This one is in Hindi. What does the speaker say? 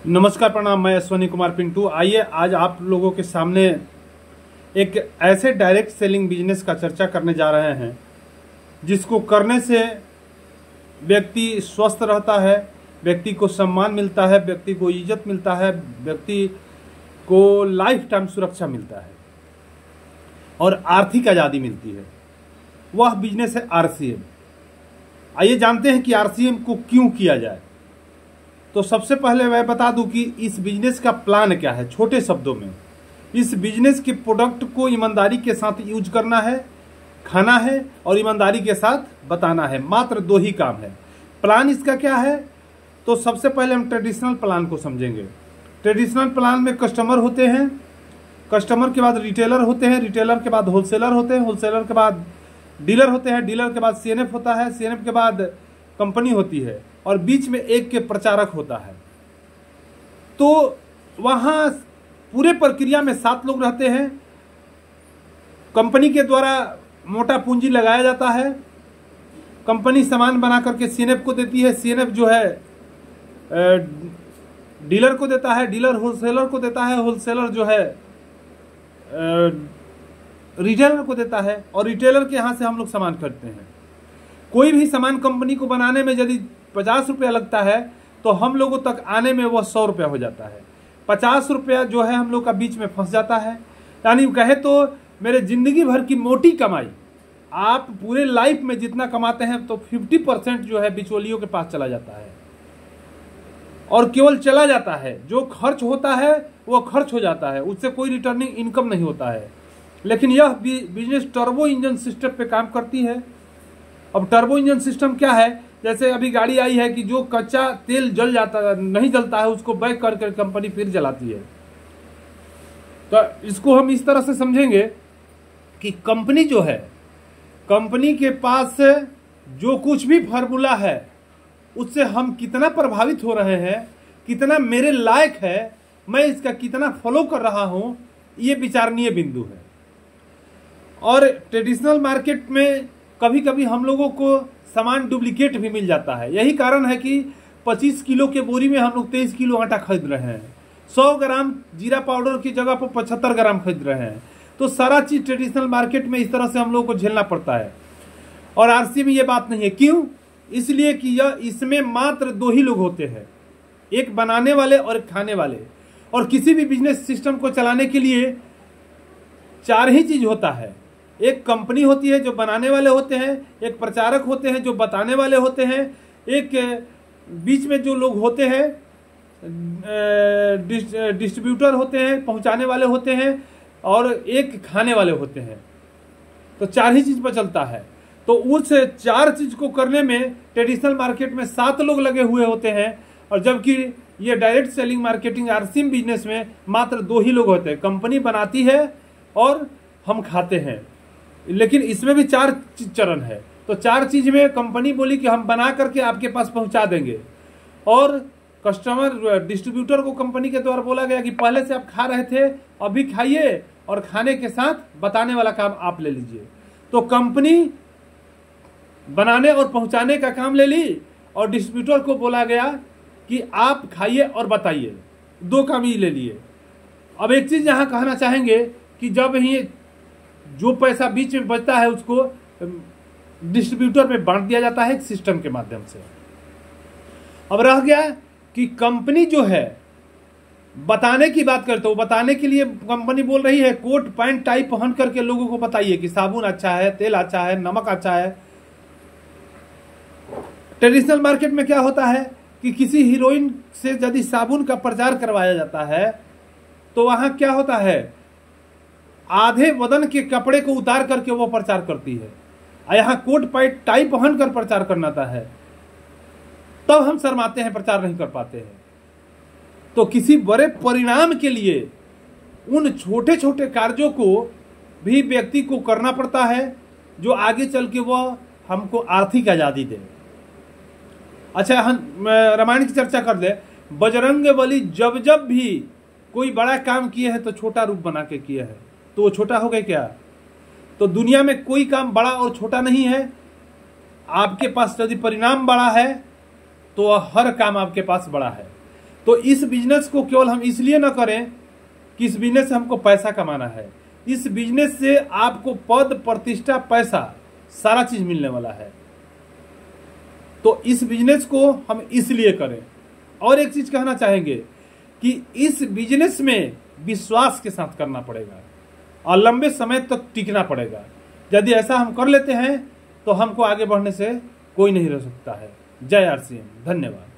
नमस्कार, प्रणाम। मैं अश्वनी कुमार पिंटू। आइए आज आप लोगों के सामने एक ऐसे डायरेक्ट सेलिंग बिजनेस का चर्चा करने जा रहे हैं जिसको करने से व्यक्ति स्वस्थ रहता है, व्यक्ति को सम्मान मिलता है, व्यक्ति को इज्जत मिलता है, व्यक्ति को लाइफ टाइम सुरक्षा मिलता है और आर्थिक आज़ादी मिलती है। वह बिजनेस है आरसीएम। आइए जानते हैं कि आरसीएम को क्यों किया जाए। तो सबसे पहले मैं बता दूं कि इस बिजनेस का प्लान क्या है। छोटे शब्दों में, इस बिजनेस के प्रोडक्ट को ईमानदारी के साथ यूज करना है, खाना है और ईमानदारी के साथ बताना है। मात्र दो ही काम है। प्लान इसका क्या है? तो सबसे पहले हम ट्रेडिशनल प्लान को समझेंगे। ट्रेडिशनल प्लान में कस्टमर होते हैं, कस्टमर के बाद रिटेलर होते हैं, रिटेलर के बाद होलसेलर होते हैं, होलसेलर के बाद डीलर होते हैं, डीलर के बाद सीएनएफ होता है, सीएनएफ के बाद कंपनी होती है और बीच में एक के प्रचारक होता है। तो वहाँ पूरे प्रक्रिया में 7 लोग रहते हैं। कंपनी के द्वारा मोटा पूंजी लगाया जाता है। कंपनी सामान बना करके सीएनएफ को देती है, सीएनएफ जो है डीलर को देता है, डीलर होलसेलर को देता है, होलसेलर जो है रिटेलर को देता है और रिटेलर के यहाँ से हम लोग सामान खरीदते हैं। कोई भी सामान कंपनी को बनाने में यदि 50 रुपया लगता है तो हम लोगों तक आने में वह 100 रुपया हो जाता है। 50 रुपया जो है हम लोग का बीच में फंस जाता है। यानी कहे तो मेरे जिंदगी भर की मोटी कमाई, आप पूरे लाइफ में जितना कमाते हैं तो 50% जो है बिचौलियों के पास चला जाता है और केवल चला जाता है। जो खर्च होता है वो खर्च हो जाता है, उससे कोई रिटर्निंग इनकम नहीं होता है। लेकिन यह बिजनेस टर्बो इंजन सिस्टम पे काम करती है। अब टर्बो इंजन सिस्टम क्या है? जैसे अभी गाड़ी आई है कि जो कच्चा तेल जल जाता है, नहीं जलता है, उसको बैक करके कंपनी फिर जलाती है। तो इसको हम इस तरह से समझेंगे कि कंपनी जो है, कंपनी के पास जो कुछ भी फार्मूला है उससे हम कितना प्रभावित हो रहे हैं, कितना मेरे लायक है, मैं इसका कितना फॉलो कर रहा हूं, ये विचारणीय बिंदु है। और ट्रेडिशनल मार्केट में कभी कभी हम लोगों को सामान डुप्लीकेट भी मिल जाता है। यही कारण है कि 25 किलो के बोरी में हम लोग 23 किलो आटा खरीद रहे हैं, 100 ग्राम जीरा पाउडर की जगह पर 75 ग्राम खरीद रहे हैं। तो सारा चीज ट्रेडिशनल मार्केट में इस तरह से हम लोगों को झेलना पड़ता है। और आरसी में ये बात नहीं है। क्यों? इसलिए कि यह इसमें मात्र 2 ही लोग होते हैं, एक बनाने वाले और एक खाने वाले। और किसी भी बिजनेस सिस्टम को चलाने के लिए 4 ही चीज होता है। एक कंपनी होती है जो बनाने वाले होते हैं, एक प्रचारक होते हैं जो बताने वाले होते हैं, एक बीच में जो लोग होते हैं डिस्ट्रीब्यूटर होते हैं, पहुंचाने वाले होते हैं, और एक खाने वाले होते हैं। तो 4 ही चीज पर चलता है। तो उस 4 चीज को करने में ट्रेडिशनल मार्केट में 7 लोग लगे हुए होते हैं, और जबकि ये direct selling marketing RCM business में मात्र 2 ही लोग होते हैं। कंपनी बनाती है और हम खाते हैं। लेकिन इसमें भी 4 चरण है। तो 4 चीज में कंपनी बोली कि हम बना करके आपके पास पहुंचा देंगे, और कस्टमर डिस्ट्रीब्यूटर को कंपनी के द्वारा बोला गया कि पहले से आप खा रहे थे, अभी खाइए, और खाने के साथ बताने वाला काम आप ले लीजिए। तो कंपनी बनाने और पहुंचाने का काम ले ली और डिस्ट्रीब्यूटर को बोला गया कि आप खाइए और बताइए। 2 काम ही ले लिए। अब एक चीज यहां कहना चाहेंगे कि जब ही जो पैसा बीच में बचता है उसको डिस्ट्रीब्यूटर में बांट दिया जाता है एक सिस्टम के माध्यम से। अब रह गया कि कंपनी जो है बताने की बात करते हो, बताने के लिए कंपनी बोल रही है कोट पैंट टाई पहन करके लोगों को बताइए कि साबुन अच्छा है, तेल अच्छा है, नमक अच्छा है। ट्रेडिशनल मार्केट में क्या होता है कि किसी हीरोइन से यदि साबुन का प्रचार करवाया जाता है तो वहां क्या होता है, आधे बदन के कपड़े को उतार करके वो प्रचार करती है। यहाँ कोट पैंट टाई पहन कर प्रचार करना है, तब हम शर्माते हैं, प्रचार नहीं कर पाते हैं। तो किसी बड़े परिणाम के लिए उन छोटे छोटे कार्यों को भी व्यक्ति को करना पड़ता है, जो आगे चल के वह हमको आर्थिक आजादी दे। अच्छा, हम रामायण की चर्चा कर दे। बजरंगबली जब जब भी कोई बड़ा काम किए हैं तो छोटा रूप बना के किए हैं, तो वो छोटा हो गए क्या? तो दुनिया में कोई काम बड़ा और छोटा नहीं है। आपके पास यदि परिणाम बड़ा है तो हर काम आपके पास बड़ा है। तो इस बिजनेस को केवल हम इसलिए ना करें कि इस बिजनेस से हमको पैसा कमाना है। इस बिजनेस से आपको पद, प्रतिष्ठा, पैसा, सारा चीज मिलने वाला है। तो इस बिजनेस को हम इसलिए करें। और एक चीज कहना चाहेंगे कि इस बिजनेस में विश्वास के साथ करना पड़ेगा और लंबे समय तक टिकना पड़ेगा। यदि ऐसा हम कर लेते हैं तो हमको आगे बढ़ने से कोई नहीं रोक सकता है। जय RCM। धन्यवाद।